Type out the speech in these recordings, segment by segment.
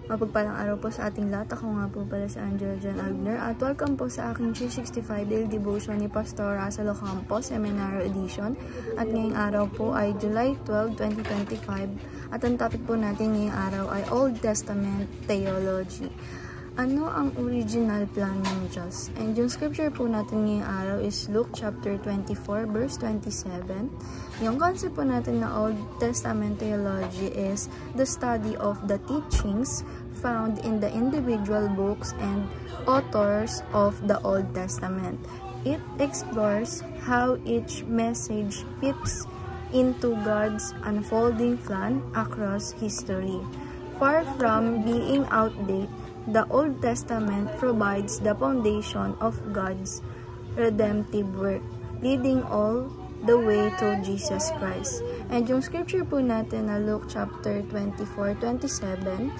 Mapagpalang araw po sa ating lahat. Ako nga po pala si Angela Jan Agner at welcome po sa aking 365 Daily Devotion ni Pastor Russell Ocampo, Seminary Edition. At ngayong araw po ay July 12, 2025 at ang topic po natin ngayong araw ay Old Testament Theology. Ano ang original plan ng Diyos? And yung scripture po natin ngayong araw is Luke chapter 24 verse 27. Yung concept po natin na Old Testament Theology is the study of the teachings found in the individual books and authors of the Old Testament. It explores how each message fits into God's unfolding plan across history. Far from being outdated, the Old Testament provides the foundation of God's redemptive work, leading all the way to Jesus Christ. And yung scripture po natin na Luke chapter 24:27,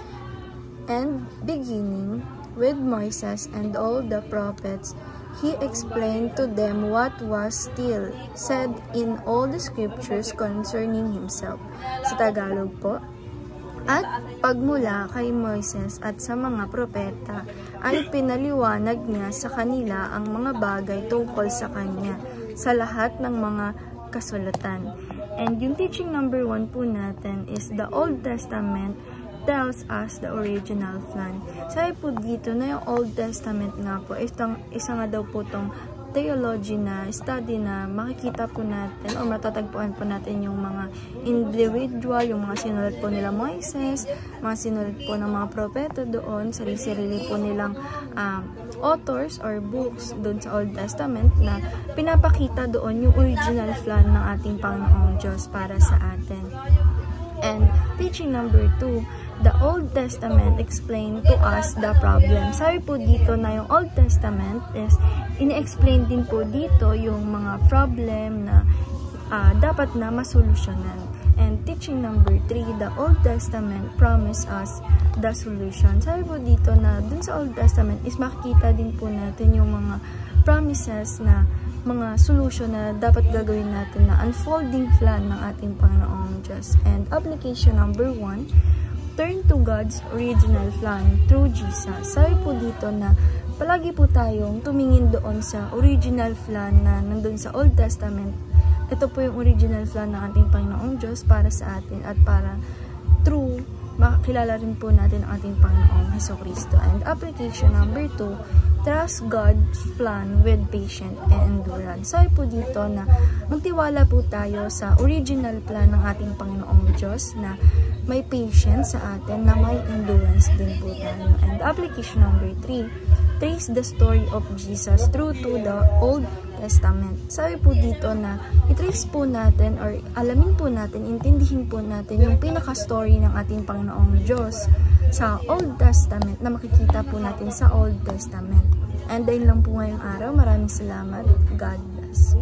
and beginning with Moses and all the prophets, he explained to them what was still said in all the scriptures concerning himself. Sa Tagalog po, at pagmula kay Moises at sa mga propeta, ay pinaliwanag niya sa kanila ang mga bagay tungkol sa kanya, sa lahat ng mga kasulatan. And yung teaching number 1 po natin is the Old Testament tells us the original plan. Sabi po dito na yung Old Testament nga po, isa nga daw po itong theology na study na makikita po natin o matatagpuan po natin yung mga individual, yung mga sinulat po nila Moises, mga sinulat po ng mga propeta doon, sarili-sarili po nilang authors or books doon sa Old Testament na pinapakita doon yung original plan ng ating Panginoong Diyos para sa atin. And teaching number 2, the Old Testament explain to us the problem. Sabi po dito na yung Old Testament is ini-explain din po dito yung mga problem na dapat na masolusyonan. And teaching number 3, the Old Testament promise us the solution. Sabi po dito na dun sa Old Testament is makikita din po natin yung mga promises na mga solution na dapat gagawin natin na unfolding plan ng ating Panginoong Diyos. And application number 1, turn to God's original plan through Jesus. Sabi po dito na palagi po tayong tumingin doon sa original plan na nandun sa Old Testament. Ito po yung original plan ng ating Panginoong Diyos para sa atin at para through makakilala rin po natin ang ating Panginoong Hesukristo. And application number 2, trust God's plan with patience and endurance. Sabi po dito na magtiwala po tayo sa original plan ng ating Panginoong Diyos na may patience sa atin, na may endurance din po tayo. And application number 3, trace the story of Jesus through to the Old Testament. Sabi po dito na i-trace po natin or alamin po natin, intindihin po natin yung pinaka-story ng ating Panginoong Diyos sa Old Testament na makikita po natin sa Old Testament. And dahil lang po ngayong araw, maraming salamat. God bless.